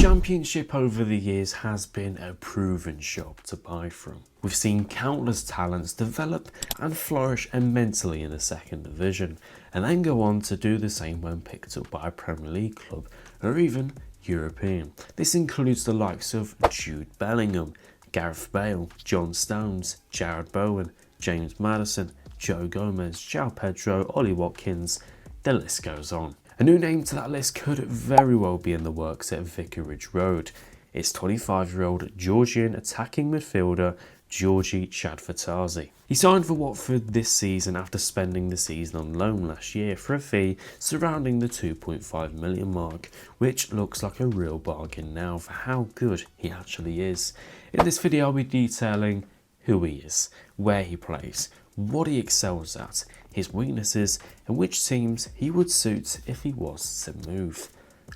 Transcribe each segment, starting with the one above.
Championship over the years has been a proven shop to buy from. We've seen countless talents develop and flourish immensely in the second division, and then go on to do the same when picked up by a Premier League club or even European. This includes the likes of Jude Bellingham, Gareth Bale, John Stones, Jared Bowen, James Maddison, Joe Gomez, João Pedro, Ollie Watkins, the list goes on. A new name to that list could very well be in the works at Vicarage Road. It's 25-year-old Georgian attacking midfielder Giorgi Chakvetadze. He signed for Watford this season after spending the season on loan last year for a fee surrounding the 2.5 million mark, which looks like a real bargain now for how good he actually is. In this video I'll be detailing who he is, where he plays, what he excels at, his weaknesses, and which teams he would suit if he was to move.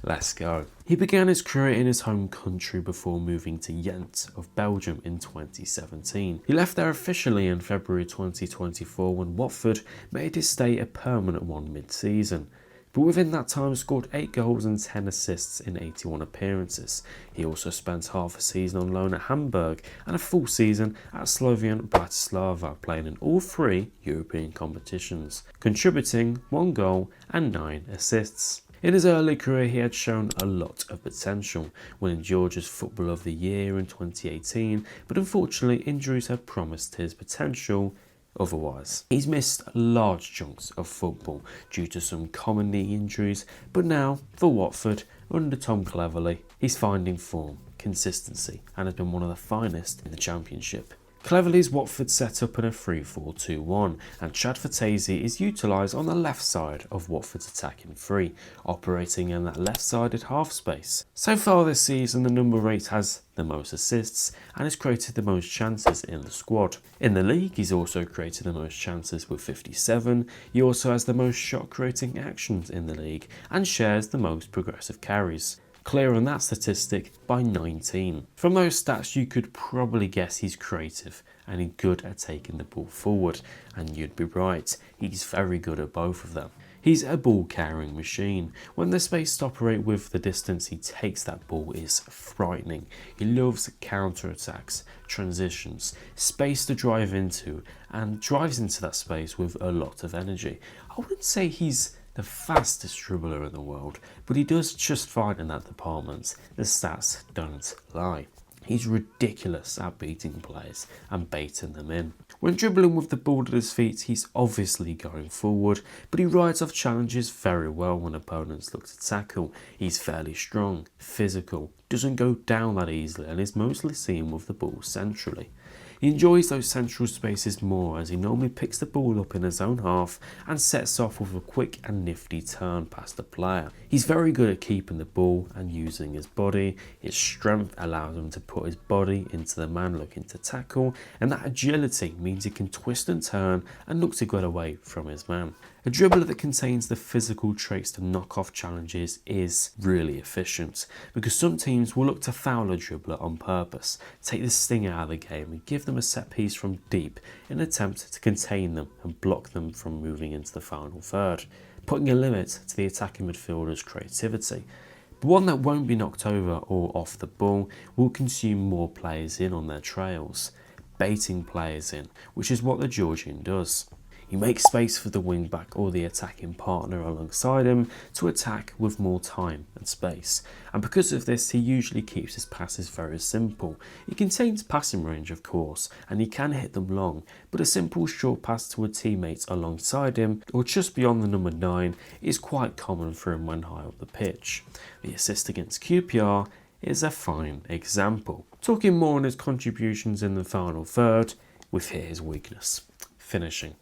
Let's go. He began his career in his home country before moving to Ghent of Belgium in 2017. He left there officially in February 2024 when Watford made his stay a permanent one mid-season. But within that time scored 8 goals and 10 assists in 81 appearances. He also spent half a season on loan at Hamburg and a full season at Slovian Bratislava, playing in all 3 European competitions, contributing 1 goal and 9 assists. In his early career he had shown a lot of potential, winning Georgia's Football of the Year in 2018, but unfortunately injuries had promised his potential otherwise. He's missed large chunks of football due to some common knee injuries, but now for Watford under Tom Cleverley he's finding form, consistency, and has been one of the finest in the Championship. Cleverley's Watford set up in a 3-4-2-1, and Chakvetadze is utilised on the left side of Watford's attacking three, operating in that left-sided half space. So far this season the number 8 has the most assists and has created the most chances in the squad. In the league he's also created the most chances with 57, he also has the most shot creating actions in the league and shares the most progressive carries, clear on that statistic by 19. From those stats you could probably guess he's creative and he's good at taking the ball forward, and you'd be right, he's very good at both of them. He's a ball carrying machine. When there's space to operate with, the distance he takes that ball is frightening. He loves counter attacks, transitions, space to drive into, and drives into that space with a lot of energy. I wouldn't say he's the fastest dribbler in the world, but he does just fine in that department. The stats don't lie. He's ridiculous at beating players and baiting them in. When dribbling with the ball at his feet, he's obviously going forward, but he rides off challenges very well when opponents look to tackle. He's fairly strong, physical, doesn't go down that easily, and is mostly seen with the ball centrally. He enjoys those central spaces more, as he normally picks the ball up in his own half and sets off with a quick and nifty turn past the player. He's very good at keeping the ball and using his body. His strength allows him to put his body into the man looking to tackle, and that agility means he can twist and turn and look to get away from his man. A dribbler that contains the physical traits to knock off challenges is really efficient, because some teams will look to foul a dribbler on purpose, take the sting out of the game and give them a set piece from deep in an attempt to contain them and block them from moving into the final third, putting a limit to the attacking midfielder's creativity. But one that won't be knocked over or off the ball will consume more players in on their trails, baiting players in, which is what the Georgian does. He makes space for the wing-back or the attacking partner alongside him to attack with more time and space, and because of this he usually keeps his passes very simple. He contains passing range of course, and he can hit them long, but a simple short pass to a teammate alongside him or just beyond the number 9 is quite common for him when high up the pitch. The assist against QPR is a fine example. Talking more on his contributions in the final third, with here his weakness: finishing.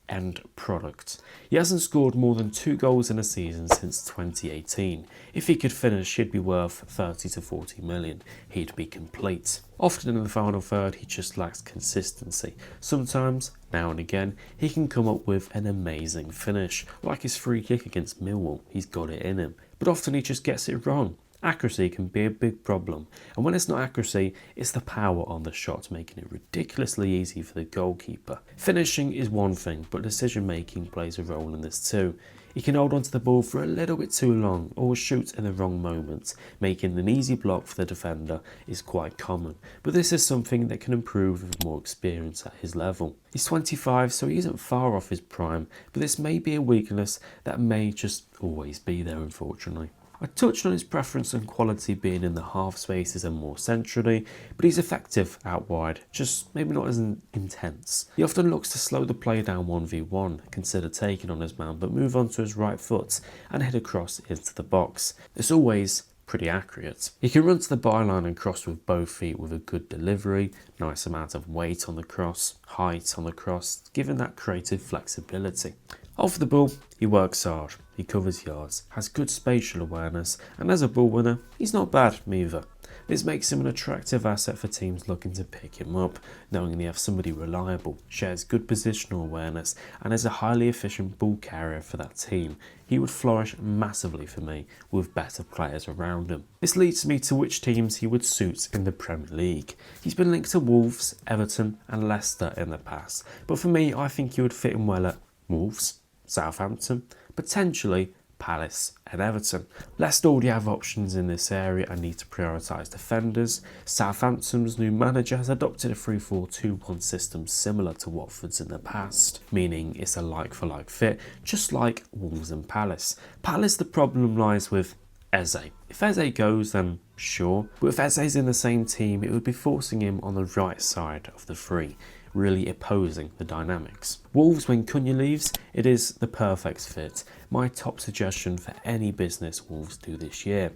End product. He hasn't scored more than 2 goals in a season since 2018. If he could finish, he'd be worth 30 to 40 million. He'd be complete. Often in the final third, he just lacks consistency. Sometimes, now and again, he can come up with an amazing finish, like his free kick against Millwall. He's got it in him. But often he just gets it wrong. Accuracy can be a big problem, and when it's not accuracy, it's the power on the shot, making it ridiculously easy for the goalkeeper. Finishing is one thing, but decision making plays a role in this too. He can hold onto the ball for a little bit too long or shoot in the wrong moment. Making an easy block for the defender is quite common, but this is something that can improve with more experience at his level. He's 25, so he isn't far off his prime, but this may be a weakness that may just always be there, unfortunately. I touched on his preference and quality being in the half spaces and more centrally, but he's effective out wide, just maybe not as intense. He often looks to slow the play down 1v1, consider taking on his man, but move onto his right foot and head across into the box. It's always pretty accurate. He can run to the byline and cross with both feet with a good delivery, nice amount of weight on the cross, height on the cross, giving that creative flexibility. Off the ball, he works hard, he covers yards, has good spatial awareness, and as a ball winner, he's not bad either. This makes him an attractive asset for teams looking to pick him up, knowing they have somebody reliable, shares good positional awareness, and is a highly efficient ball carrier for that team. He would flourish massively for me with better players around him. This leads me to which teams he would suit in the Premier League. He's been linked to Wolves, Everton, and Leicester in the past, but for me, I think he would fit in well at Wolves, Southampton, potentially Palace and Everton. Leicester already have options in this area and need to prioritise defenders. Southampton's new manager has adopted a 3-4-2-1 system similar to Watford's in the past, meaning it's a like-for-like fit, just like Wolves and Palace. Palace, the problem lies with Eze. If Eze goes, then sure, but if Eze's in the same team, it would be forcing him on the right side of the three, really opposing the dynamics. Wolves, when Cunha leaves, it is the perfect fit. My top suggestion for any business Wolves do this year.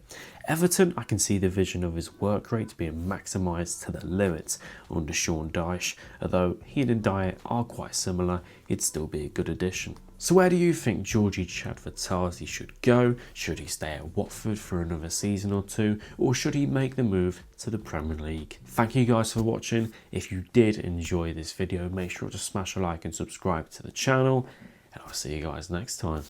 Everton, I can see the vision of his work rate being maximised to the limit under Sean Dyche. Although he and Dyer are quite similar, it'd still be a good addition. So where do you think Giorgi Chakvetadze should go? Should he stay at Watford for another season or two, or should he make the move to the Premier League? Thank you guys for watching. If you did enjoy this video, make sure to smash a like and subscribe to the channel, and I'll see you guys next time.